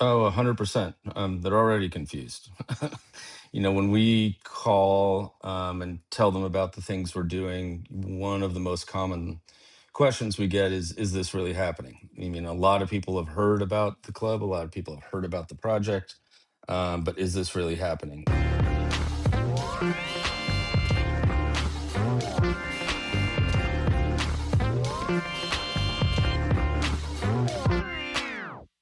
Oh, 100%. They're already confused. When we call and tell them about the things we're doing, one of the most common questions we get is this really happening? I mean, a lot of people have heard about the club, a lot of people have heard about the project, but is this really happening?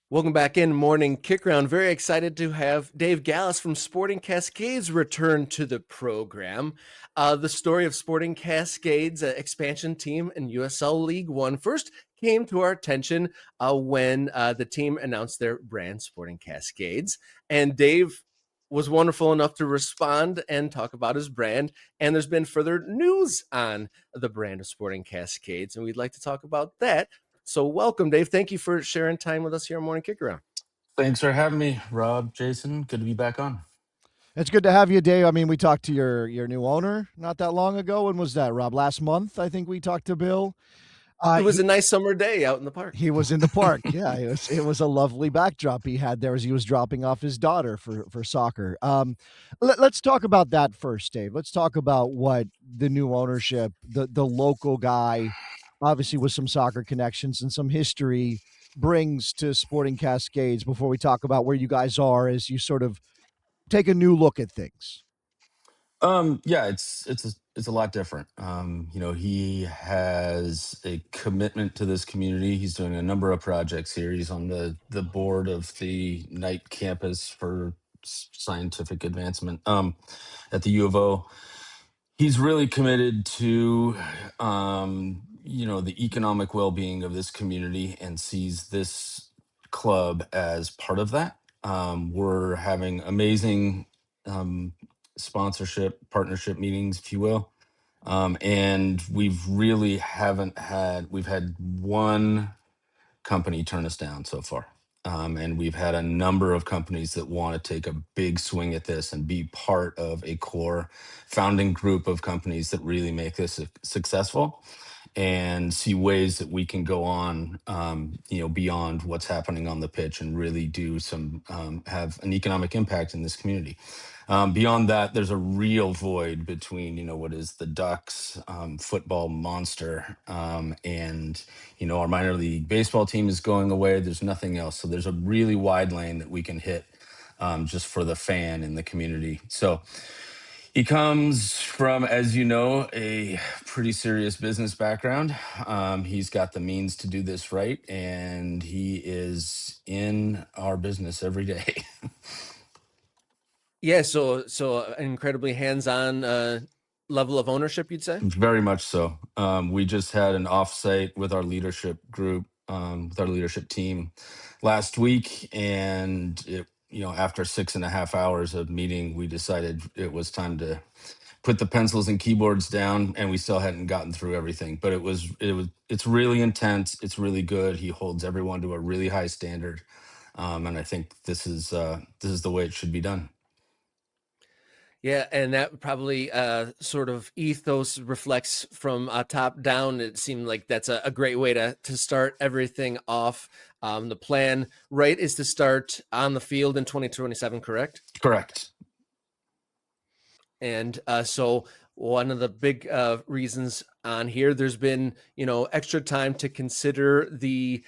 Welcome back in Morning Kickaround. Very excited to have Dave Gallas from Sporting Cascades return to the program. The story of Sporting Cascades, expansion team in USL League One, first came to our attention when the team announced their brand, Sporting Cascades. And Dave was wonderful enough to respond and talk about his brand. And there's been further news on the brand of Sporting Cascades, and we'd like to talk about that. So welcome, Dave. Thank you for sharing time with us here on Morning Kickaround. Thanks for having me, Rob, Jason. Good to be back on. It's good to have you, Dave. I mean, we talked to your new owner not that long ago. When was that, Rob? Last month, I think we talked to Bill. It was a nice summer day out in the park. He was in the park. Yeah, it was a lovely backdrop he had there as he was dropping off his daughter for soccer. Let's talk about that first, Dave. Let's talk about what the new ownership, the local guy, obviously with some soccer connections and some history, brings to Sporting Cascades before we talk about where you guys are as you sort of take a new look at things. Yeah, it's a lot different. He has a commitment to this community. He's doing a number of projects here. He's on the board of the night campus for scientific advancement at the U of O. He's really committed to the economic well-being of this community and sees this club as part of that. We're having amazing um, sponsorship partnership meetings, if you will, and we've had one company turn us down so far. And we've had a number of companies that want to take a big swing at this and be part of a core founding group of companies that really make this successful and see ways that we can go on, beyond what's happening on the pitch and really do have an economic impact in this community. Beyond that, there's a real void between, what is the Ducks football monster and, our minor league baseball team is going away. There's nothing else. So there's a really wide lane that we can hit just for the fan in the community. So he comes from, as you know, a pretty serious business background. He's got the means to do this right, and he is in our business every day. Yeah, so an incredibly hands-on level of ownership, you'd say? Very much so. We just had an offsite with our leadership group, with our leadership team last week, and after 6.5 hours of meeting, we decided it was time to put the pencils and keyboards down, and we still hadn't gotten through everything. But it's really intense. It's really good. He holds everyone to a really high standard, and I think this is the way it should be done. Yeah, and that probably sort of ethos reflects from top down. It seemed like that's a great way to start everything off. The plan, right, is to start on the field in 2027, correct? Correct. And so one of the big reasons on here, there's been extra time to consider the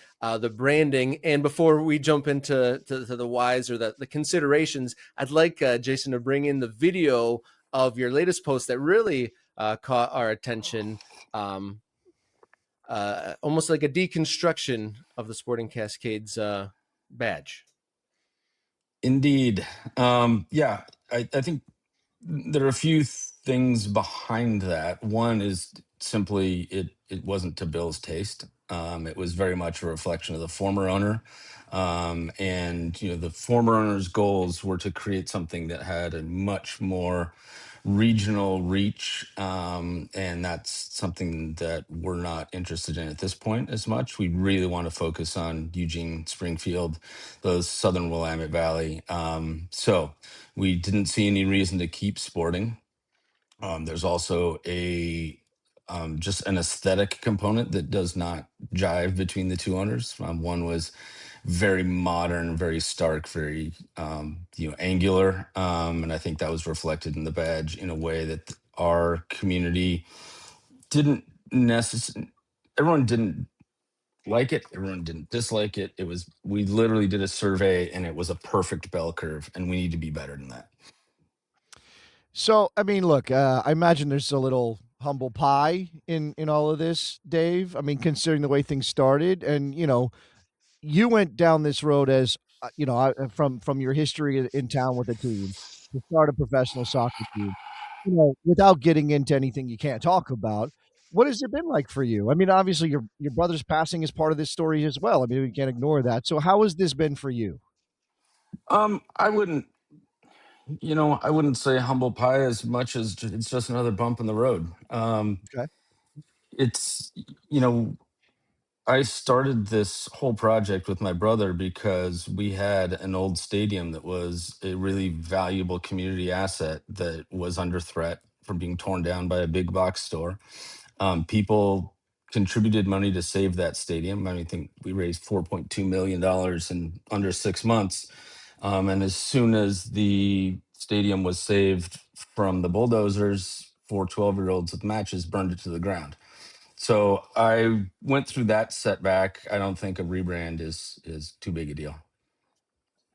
branding. And before we jump into the whys or the considerations, I'd like Jason to bring in the video of your latest post that really caught our attention. Almost like a deconstruction of the Sporting Cascades badge. Indeed. Yeah, I think there are a few things behind that. One is simply it wasn't to Bill's taste. It was very much a reflection of the former owner. And the former owner's goals were to create something that had a much more regional reach. And that's something that we're not interested in at this point as much. We really want to focus on Eugene-Springfield, those southern Willamette Valley. So we didn't see any reason to keep Sporting. There's also just an aesthetic component that does not jive between the two owners. One was very modern, very stark, very angular, and I think that was reflected in the badge in a way that our community didn't necessarily. Everyone didn't like it. Everyone didn't dislike it. It was, we literally did a survey and it was a perfect bell curve, and we need to be better than that. So, I mean, look, I imagine there's a little humble pie in all of this, Dave. I mean, considering the way things started, and you went down this road as from your history in town with a team to start a professional soccer team. Without getting into anything you can't talk about, what has it been like for you? I mean, obviously, your brother's passing is part of this story as well. I mean, we can't ignore that. So, how has this been for you? I wouldn't, I wouldn't say humble pie as much as it's just another bump in the road. Okay, It's, you know, I started this whole project with my brother because we had an old stadium that was a really valuable community asset that was under threat from being torn down by a big box store. People contributed money to save that stadium. I mean, I think we raised $4.2 million in under 6 months. And as soon as the stadium was saved from the bulldozers, 4 12-year-olds with matches burned it to the ground. So I went through that setback. I don't think a rebrand is too big a deal.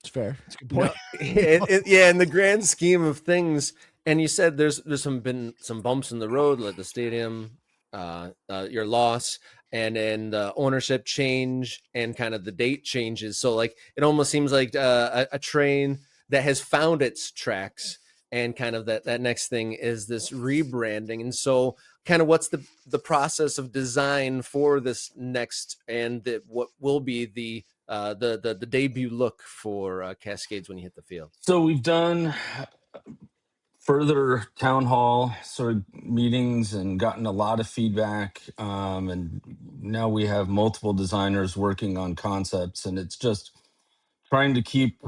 it's fair. It's a good point. No, yeah, in the grand scheme of things, and you said there's been some bumps in the road, like the stadium, your loss, and then the ownership change, and kind of the date changes. So like it almost seems like a train that has found its tracks, and kind of that next thing is this rebranding. And so, kind of what's the process of design for this next, and what will be the debut look for Cascades when you hit the field? So we've done further town hall sort of meetings and gotten a lot of feedback. And now we have multiple designers working on concepts, and it's just trying to keep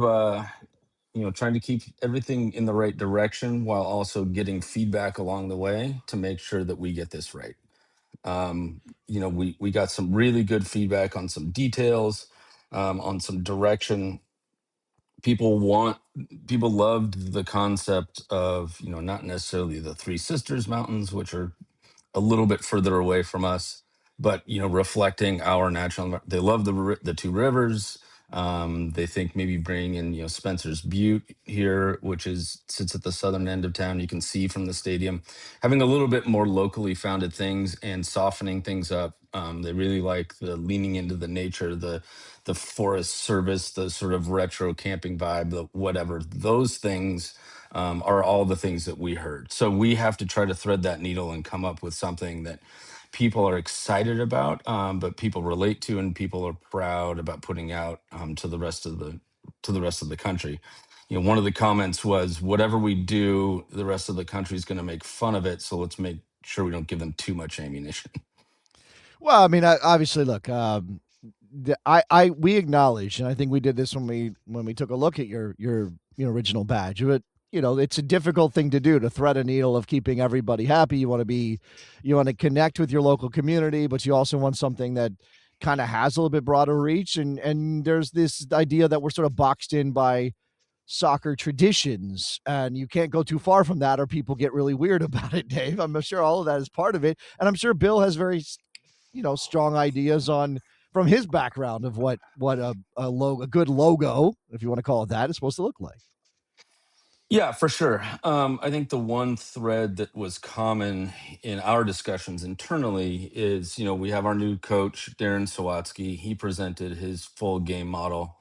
trying to keep everything in the right direction while also getting feedback along the way to make sure that we get this right. We got some really good feedback on some details, on some direction. People loved the concept of, not necessarily the Three Sisters Mountains, which are a little bit further away from us, but reflecting our natural. They love the two rivers. They think maybe bring in Spencer's Butte here, which sits at the southern end of town. You can see from the stadium, having a little bit more locally founded things and softening things up. They really like the leaning into the nature, the Forest Service, the sort of retro camping vibe, the whatever. Those things are all the things that we heard. So we have to try to thread that needle and come up with something that people are excited about, but people relate to, and people are proud about putting out to the rest of the country. One of the comments was, "Whatever we do, the rest of the country is going to make fun of it. So let's make sure we don't give them too much ammunition." Well, I mean, obviously, look, we acknowledge, and I think we did this when we took a look at your original badge. But it's a difficult thing to do, to thread a needle of keeping everybody happy. You want to connect with your local community, but you also want something that kind of has a little bit broader reach. And there's this idea that we're sort of boxed in by soccer traditions, and you can't go too far from that or people get really weird about it, Dave. I'm sure all of that is part of it, and I'm sure Bill has very strong ideas on from his background of what a good logo, if you want to call it that, is supposed to look like. Yeah, for sure. I think the one thread that was common in our discussions internally is, we have our new coach, Darren Sawatzky. He presented his full game model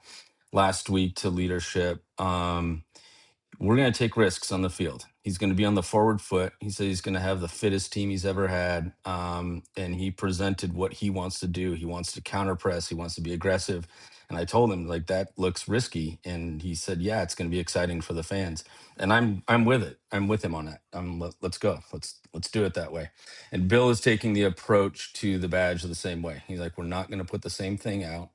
last week to leadership. We're going to take risks on the field. He's going to be on the forward foot. He said he's going to have the fittest team he's ever had. And he presented what he wants to do. He wants to counter press. He wants to be aggressive. And I told him, like, that looks risky. And he said, yeah, it's going to be exciting for the fans. And I'm with it. I'm with him on that. Let's go. Let's do it that way. And Bill is taking the approach to the badge the same way. He's like, we're not going to put the same thing out.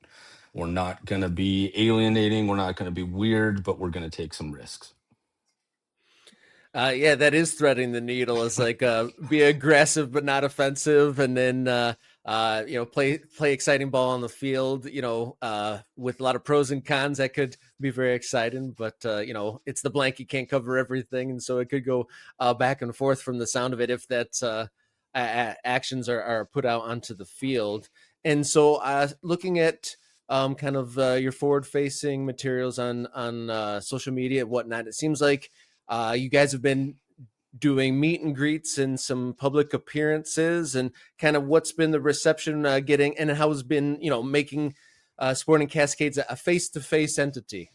We're not going to be alienating. We're not going to be weird, but we're going to take some risks. Yeah, that is threading the needle. It's like be aggressive but not offensive, and then play exciting ball on the field, with a lot of pros and cons. That could be very exciting, but it's the blanket can't cover everything, and so it could go back and forth from the sound of it if that's actions are put out onto the field. And so looking at kind of your forward-facing materials on social media and whatnot, it seems like you guys have been doing meet and greets and some public appearances, and kind of what's been the reception getting, and how has been making Sporting Cascades a face-to-face entity.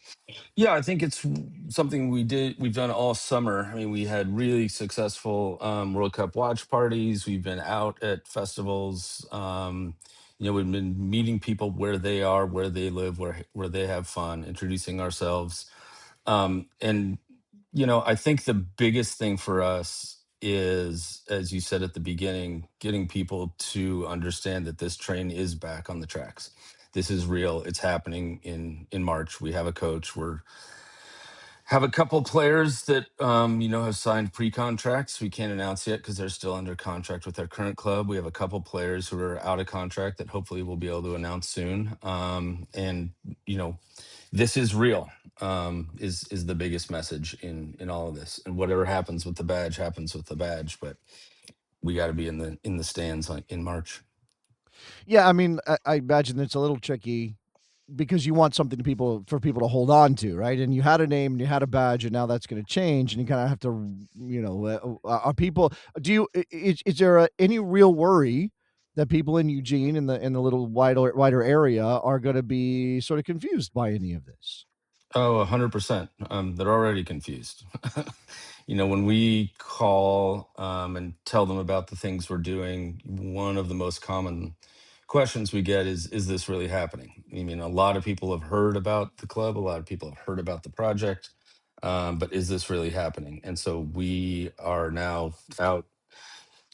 Yeah, I think it's something we've done all summer. I mean, we had really successful World Cup watch parties. We've been out at festivals. We've been meeting people where they are, where they live, where they have fun, introducing ourselves. And I think the biggest thing for us is, as you said at the beginning, getting people to understand that this train is back on the tracks. This is real. It's happening in March. We have a coach. We're have a couple players that have signed pre-contracts. We can't announce yet because they're still under contract with their current club. We have a couple players who are out of contract that hopefully we'll be able to announce soon. And this is real. Is the biggest message in all of this. And whatever happens with the badge happens with the badge. But we got to be in the stands like in March. Yeah, I mean, I imagine it's a little tricky because you want something for people to hold on to, right? And you had a name and you had a badge, and now that's going to change, and you kind of have to, are people? Is there any real worry that people in Eugene in the little wider area are going to be sort of confused by any of this? Oh, 100%. They're already confused. When we call and tell them about the things we're doing, one of the most common questions we get is this really happening? I mean, a lot of people have heard about the club, a lot of people have heard about the project, but is this really happening? And so we are now out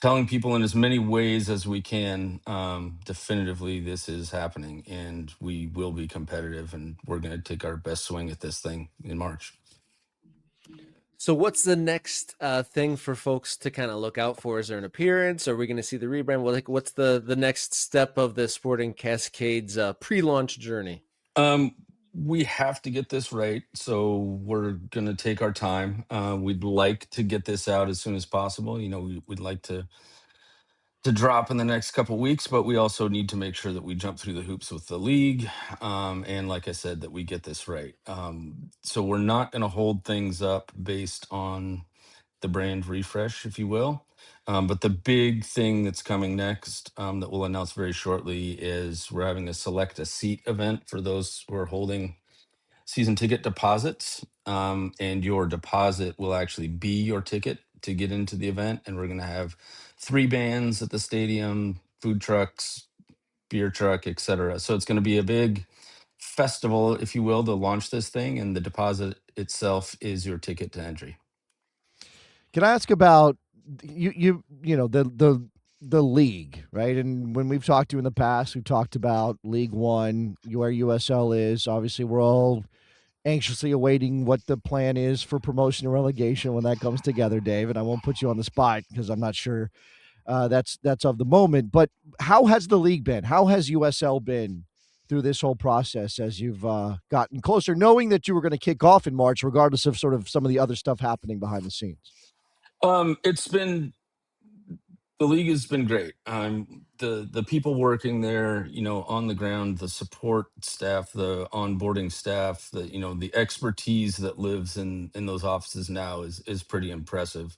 telling people in as many ways as we can, definitively this is happening, and we will be competitive, and we're going to take our best swing at this thing in March. So what's the next thing for folks to kind of look out for? Is there an appearance? Are we going to see the rebrand? Well, what's the next step of the Sporting Cascades pre-launch journey? We have to get this right, so we're going to take our time. We'd like to get this out as soon as possible. We'd like to drop in the next couple weeks, but we also need to make sure that we jump through the hoops with the league, and like I said, that we get this right. So we're not going to hold things up based on the brand refresh, if you will. But the big thing that's coming next, that we'll announce very shortly, is we're having a select a seat event for those who are holding season ticket deposits. And your deposit will actually be your ticket to get into the event. And we're going to have 3 bands at the stadium, food trucks, beer truck, etc. So it's going to be a big festival, if you will, to launch this thing. And the deposit itself is your ticket to entry. Can I ask about the league, right? And when we've talked to you in the past, we've talked about League One, where USL is. Obviously, we're all anxiously awaiting what the plan is for promotion and relegation when that comes together, Dave. And I won't put you on the spot because I'm not sure that's of the moment. But how has the league been? How has USL been through this whole process as you've gotten closer, knowing that you were going to kick off in March, regardless of sort of some of the other stuff happening behind the scenes? It's been The league has been great. The people working there, on the ground, the support staff, the onboarding staff, the expertise that lives in those offices now is pretty impressive.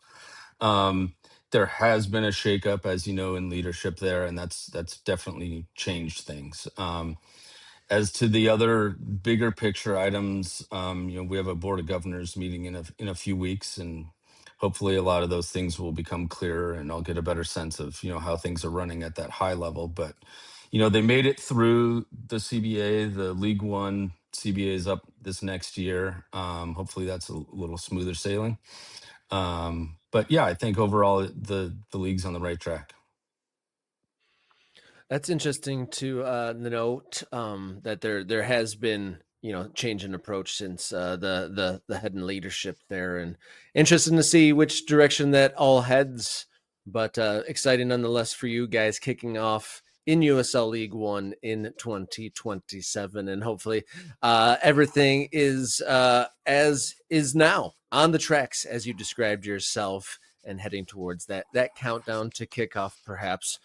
Um, there has been a shakeup, as you know, in leadership there, and that's definitely changed things. As to the other bigger picture items, we have a board of governors meeting in a few weeks, and hopefully a lot of those things will become clearer, and I'll get a better sense of how things are running at that high level. But they made it through the CBA. The League One CBA is up this next year. Hopefully that's a little smoother sailing. But yeah, I think overall the league's on the right track. That's interesting to note that there has been change in approach since the head and leadership there, and interesting to see which direction that all heads. But exciting nonetheless for you guys kicking off in USL League One in 2027. And hopefully everything is as is now on the tracks as you described yourself, and heading towards that countdown to kickoff perhaps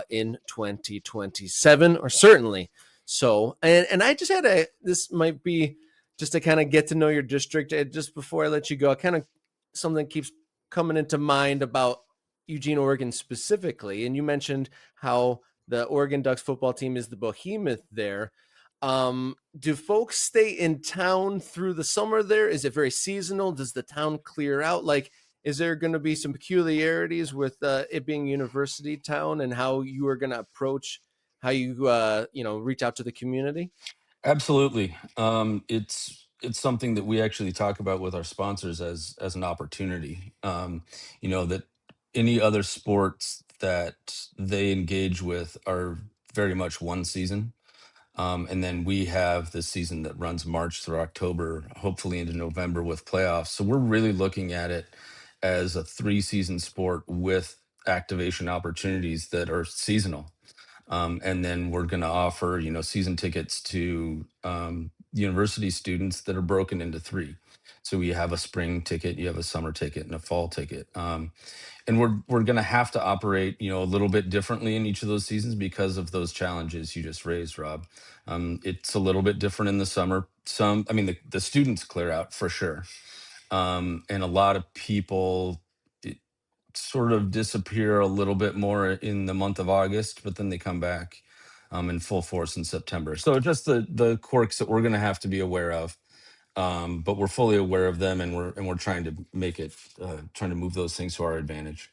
in 2027, or certainly so. And I just had this might be just to kind of get to know your district. Just before I let you go, kind of something keeps coming into mind about Eugene, Oregon specifically. And you mentioned how the Oregon Ducks football team is the behemoth there. Do folks stay in town through the summer there? Is it very seasonal? Does the town clear out? Like, is there going to be some peculiarities with it being university town, and how you are going to approach how you reach out to the community? Absolutely. It's something that we actually talk about with our sponsors as an opportunity. That any other sports that they engage with are very much one season. And then we have this season that runs March through October, hopefully into November with playoffs. So we're really looking at it as a 3-season sport with activation opportunities that are seasonal. And then we're going to offer, season tickets to university students that are broken into 3. So you have a spring ticket, you have a summer ticket, and a fall ticket. And we're going to have to operate, a little bit differently in each of those seasons because of those challenges you just raised, Rob. It's a little bit different in the summer. The students clear out for sure. And a lot of people sort of disappear a little bit more in the month of August, but then they come back in full force in September. So just the quirks that we're going to have to be aware of, but we're fully aware of them, and we're trying to make it, trying to move those things to our advantage.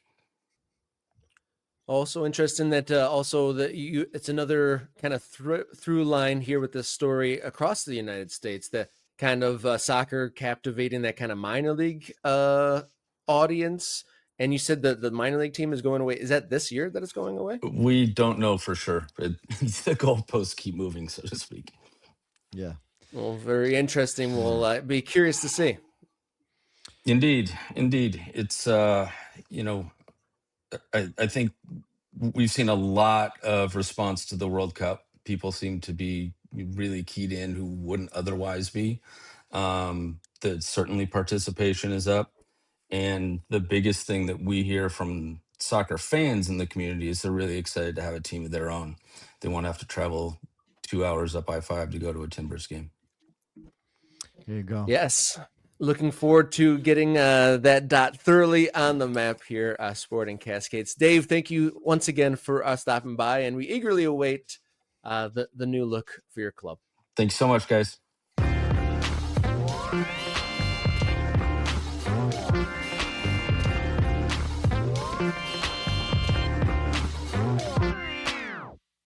Also interesting that it's another kind of through line here with this story across the United States, that kind of soccer captivating that kind of minor league audience. And you said that the minor league team is going away. Is that this year that it's going away? We don't know for sure, but the goalposts keep moving, so to speak. Yeah. Well, very interesting. We'll be curious to see. Indeed. It's I think we've seen a lot of response to the World Cup. People seem to be really keyed in who wouldn't otherwise be. That certainly participation is up. And the biggest thing that we hear from soccer fans in the community is they're really excited to have a team of their own. They won't have to travel 2 hours up I-5 to go to a Timbers game. There you go. Yes. Looking forward to getting that dot thoroughly on the map here, Sporting Cascades. Dave, thank you once again for stopping by, and we eagerly await the new look for your club. Thanks so much, guys.